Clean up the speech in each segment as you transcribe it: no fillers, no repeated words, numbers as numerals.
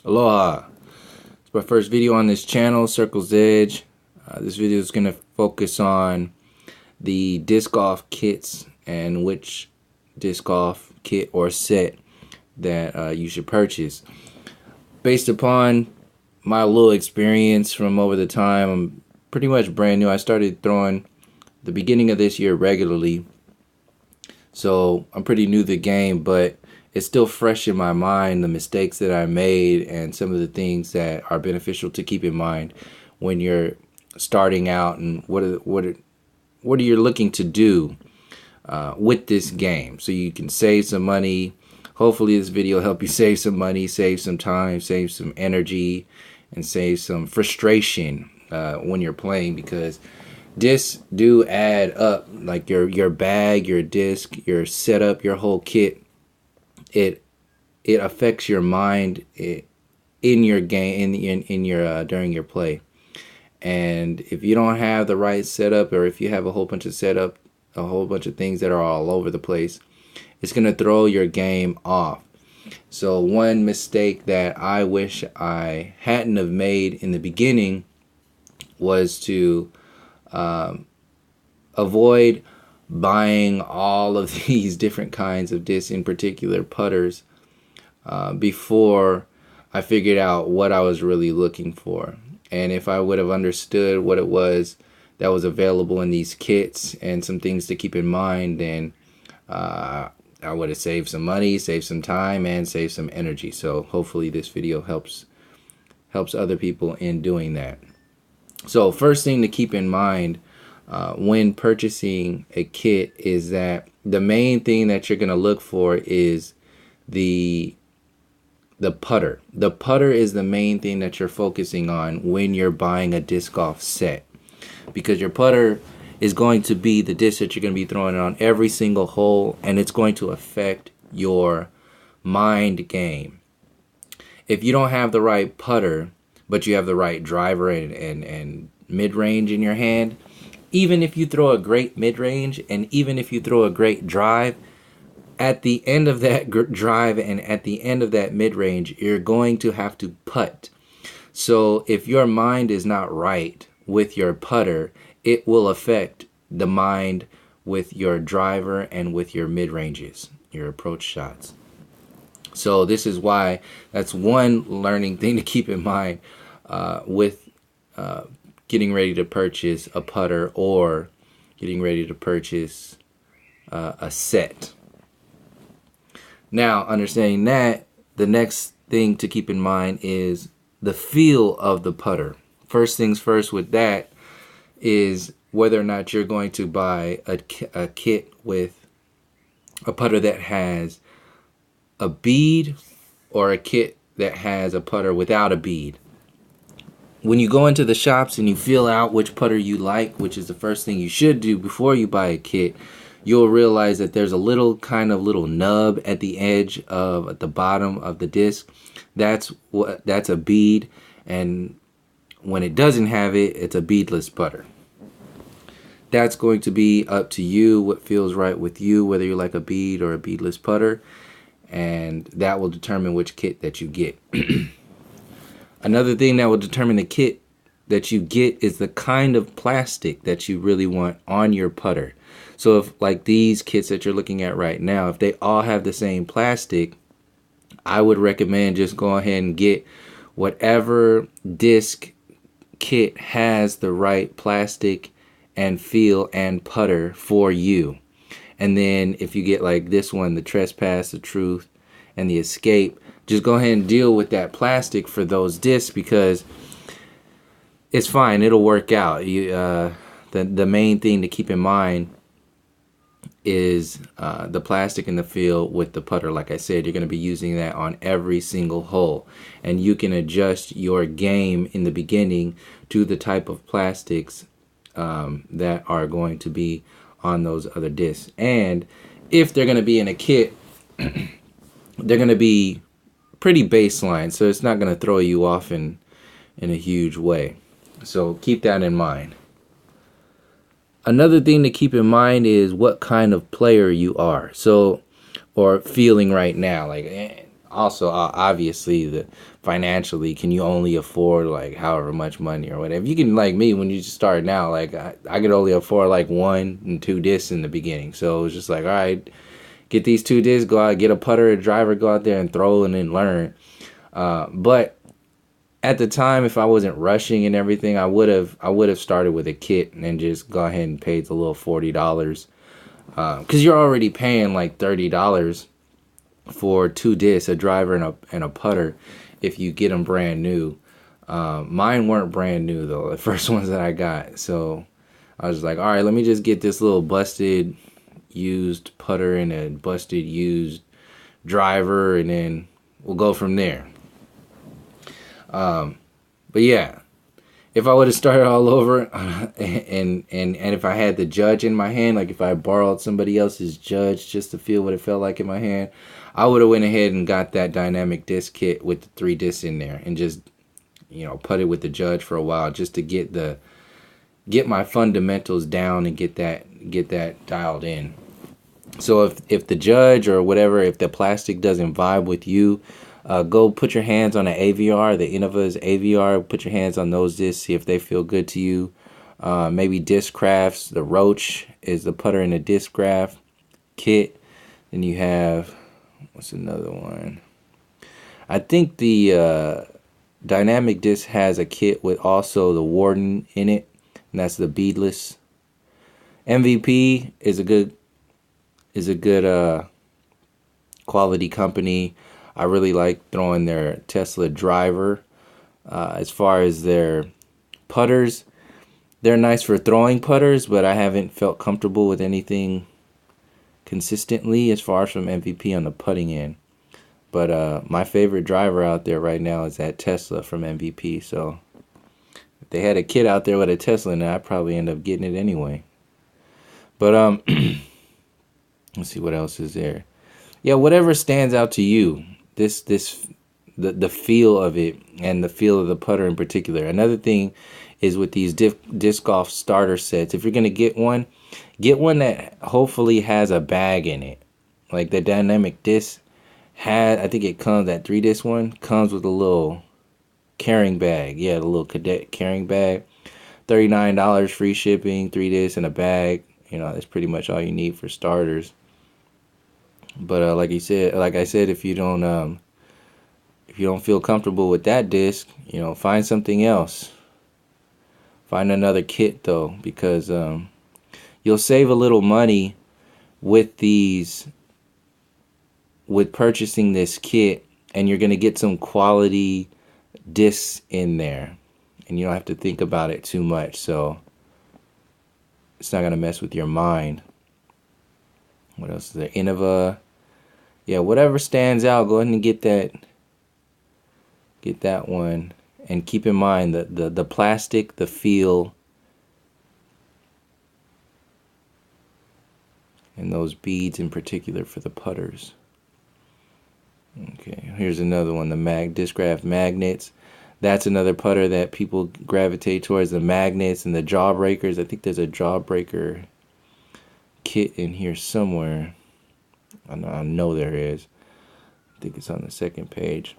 Aloha! It's my first video on this channel, Circle's Edge. This video is going to focus on the disc golf kits and which disc golf kit or set that you should purchase. Based upon my little experience from over the time, I'm pretty much brand new. I started throwing the beginning of this year regularly, so I'm pretty new to the game, but it's still fresh in my mind, the mistakes that I made and some of the things that are beneficial to keep in mind when you're starting out, and what are you looking to do with this game so you can save some money. Hopefully this video will help you save some money, save some time, save some energy, and save some frustration when you're playing, because discs do add up. Like your bag, your disc, your setup, your whole kit, it affects your mind in your game, in your during your play. And if you don't have the right setup, or if you have a whole bunch of things that are all over the place, it's gonna throw your game off. So one mistake that I wish I hadn't have made in the beginning was to avoid buying all of these different kinds of discs, in particular putters, before I figured out what I was really looking for. And if I would have understood what it was that was available in these kits and some things to keep in mind, then I would have saved some money, saved some time, and saved some energy. So hopefully this video helps other people in doing that. So first thing to keep in mind when purchasing a kit is that the main thing that you're going to look for is the putter. The putter is the main thing that you're focusing on when you're buying a disc golf set, because your putter is going to be the disc that you're going to be throwing on every single hole, and it's going to affect your mind game. If you don't have the right putter, but you have the right driver and mid-range in your hand, even if you throw a great mid-range and even if you throw a great drive, at the end of that drive and at the end of that mid-range, you're going to have to putt. So if your mind is not right with your putter, it will affect the mind with your driver and with your mid-ranges, your approach shots. So this is why that's one learning thing to keep in mind with getting ready to purchase a putter or getting ready to purchase a set. Now, understanding that, the next thing to keep in mind is the feel of the putter. First things first with that is whether or not you're going to buy a kit with a putter that has a bead or a kit that has a putter without a bead. When you go into the shops and you feel out which putter you like, which is the first thing you should do before you buy a kit, you'll realize that there's a little nub at the edge of at the bottom of the disc. That's a bead, and when it doesn't have it, it's a beadless putter. That's going to be up to you, what feels right with you, whether you like a bead or a beadless putter, and that will determine which kit that you get. Another thing that will determine the kit that you get is the kind of plastic that you really want on your putter. So if, like these kits that you're looking at right now, if they all have the same plastic, I would recommend just go ahead and get whatever disc kit has the right plastic and feel and putter for you. And then if you get like this one, the Trespass, the Truth, and the Escape, just go ahead and deal with that plastic for those discs, because it's fine, it'll work out. The main thing to keep in mind is the plastic and the feel with the putter. Like I said, you're going to be using that on every single hole, and you can adjust your game in the beginning to the type of plastics that are going to be on those other discs. And if they're going to be in a kit, they're going to be pretty baseline, so it's not going to throw you off in a huge way. So keep that in mind. Another thing to keep in mind is what kind of player you are, so, or feeling right now. Like also obviously the financially, can you only afford like however much money or whatever. If you can, like me, when you just start now, like I could only afford like 1 and 2 discs in the beginning, so it was just like, all right, get these 2 discs, go out, get a putter, a driver, go out there and throw and then learn. But at the time, if I wasn't rushing and everything, I would have started with a kit and then just go ahead and paid the little $40, because you're already paying like $30 for 2 discs, a driver and a putter, if you get them brand new. Mine weren't brand new though, the first ones that I got. So I was like, all right, let me just get this little busted used putter and a busted used driver, and then we'll go from there. But yeah, if I would have started all over, and if I had the judge in my hand, like if I borrowed somebody else's judge just to feel what it felt like in my hand, I would have went ahead and got that dynamic disc kit with the 3 discs in there and just, put it with the judge for a while just to get my fundamentals down and get that dialed in. So if the judge or whatever, if the plastic doesn't vibe with you, go put your hands on an AVR, the Innova's AVR. Put your hands on those discs, see if they feel good to you. Maybe Discrafts, the Roach is the putter and the Discraft kit. Then you have, what's another one? I think the Dynamic Disc has a kit with also the Warden in it, and that's the beadless. MVP is a good quality company. I really like throwing their Tesla driver. As far as their putters, they're nice for throwing putters, but I haven't felt comfortable with anything consistently as far as from MVP on the putting end. But my favorite driver out there right now is that Tesla from MVP. So if they had a kit out there with a Tesla in it, I'd probably end up getting it anyway. But let's see what else is there. Yeah, whatever stands out to you. The feel of it and the feel of the putter in particular. Another thing is with these disc golf starter sets. If you're gonna get one that hopefully has a bag in it. Like the Dynamic Disc I think it comes, that 3-disc one comes with a little carrying bag. Yeah, the little cadet carrying bag. $39 free shipping, 3 discs and a bag. That's pretty much all you need for starters. But like I said, if you don't feel comfortable with that disc, find something else. Find another kit though, because you'll save a little money with purchasing this kit, and you're gonna get some quality discs in there, and you don't have to think about it too much. So it's not gonna mess with your mind. What else is there? Innova. Yeah, whatever stands out, go ahead and get that one. And keep in mind the plastic, the feel, and those beads in particular for the putters. Okay, here's another one, the Discraft magnets. That's another putter that people gravitate towards, the magnets and the jawbreakers. I think there's a jawbreaker kit in here somewhere. I know there is. I think it's on the second page.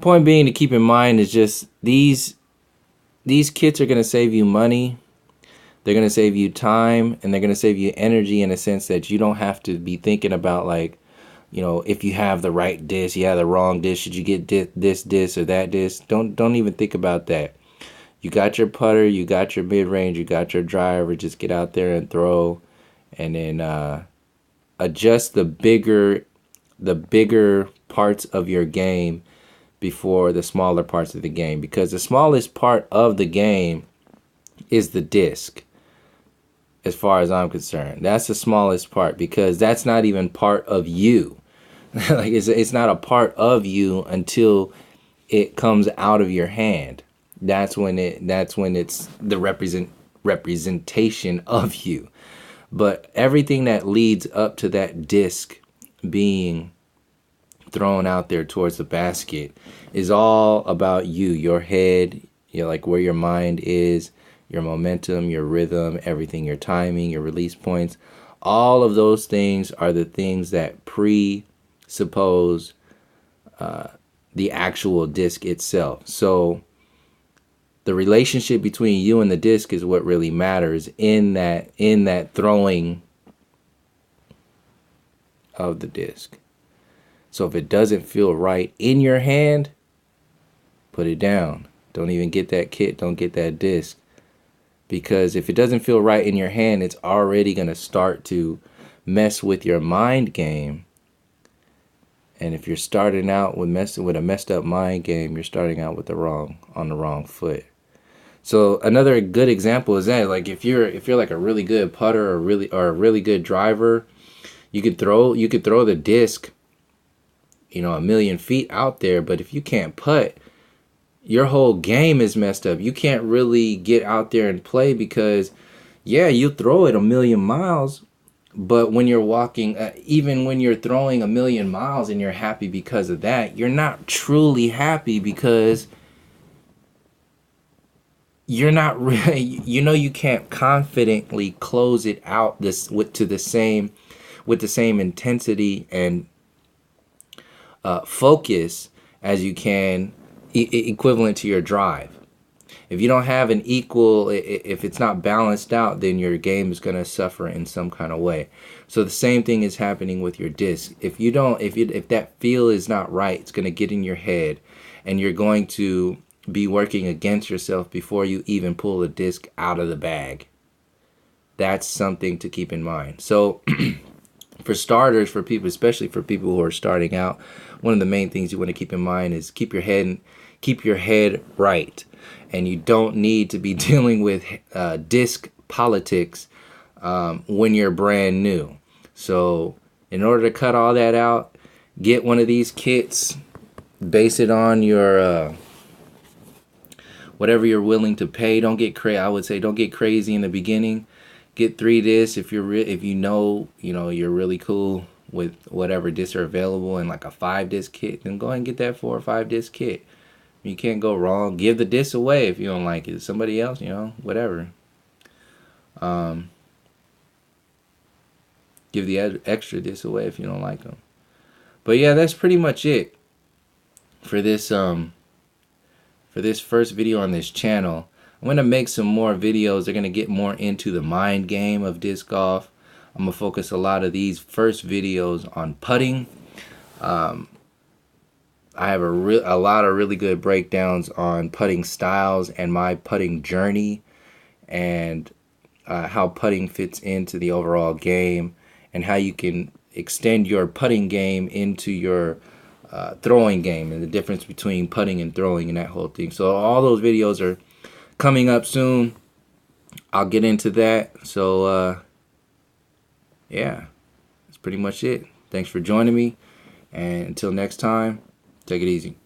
Point being to keep in mind is just these kits are going to save you money. They're going to save you time, and they're going to save you energy in a sense that you don't have to be thinking about, like, if you have the right disc, you have the wrong disc, should you get this disc or that disc? Don't even think about that. You got your putter, you got your mid-range, you got your driver. Just get out there and throw, and then adjust the bigger parts of your game before the smaller parts of the game, because the smallest part of the game is the disc. As far as I'm concerned, that's the smallest part, because that's not even part of you. Like it's not a part of you until it comes out of your hand. That's when it's the representation of you. But everything that leads up to that disc being thrown out there towards the basket is all about you, your head, like where your mind is, your momentum, your rhythm, everything, your timing, your release points. All of those things are the things that precede suppose the actual disc itself. So the relationship between you and the disc is what really matters in that throwing of the disc. So if it doesn't feel right in your hand, put it down. Don't even get that kit. Don't get that disc. Because if it doesn't feel right in your hand, it's already going to start to mess with your mind game. And if you're starting out with a messed up mind game, you're starting out with on the wrong foot. So another good example is that, like, if you're like a really good putter or a really good driver, you could throw the disc, a million feet out there. But if you can't putt, your whole game is messed up. You can't really get out there and play because, yeah, you throw it a million miles, but when you're walking, even when you're throwing a million miles and you're happy because of that, you're not truly happy because you're not really, you can't confidently close it out with the same intensity and focus as you can equivalent to your drive. If you don't have an equal, if it's not balanced out, then your game is going to suffer in some kind of way. So the same thing is happening with your disc. If that feel is not right, it's going to get in your head, and you're going to be working against yourself before you even pull the disc out of the bag. That's something to keep in mind. So for starters, for people, especially for people who are starting out, one of the main things you want to keep in mind is keep your head right. And you don't need to be dealing with disc politics when you're brand new. So in order to cut all that out, get one of these kits, base it on your whatever you're willing to pay. I would say don't get crazy in the beginning. Get 3 discs if you're you're really cool with whatever discs are available, and like a 5 disc kit, then go ahead and get that 4 or 5 disc kit. You can't go wrong. Give the disc away if you don't like it. Somebody else, whatever. Give the extra disc away if you don't like them. But yeah, that's pretty much it for this first video on this channel. I'm going to make some more videos. They're going to get more into the mind game of disc golf. I'm going to focus a lot of these first videos on putting. I have a lot of really good breakdowns on putting styles and my putting journey, and how putting fits into the overall game, and how you can extend your putting game into your throwing game, and the difference between putting and throwing and that whole thing. So all those videos are coming up soon. I'll get into that. So yeah, that's pretty much it. Thanks for joining me, and until next time, take it easy.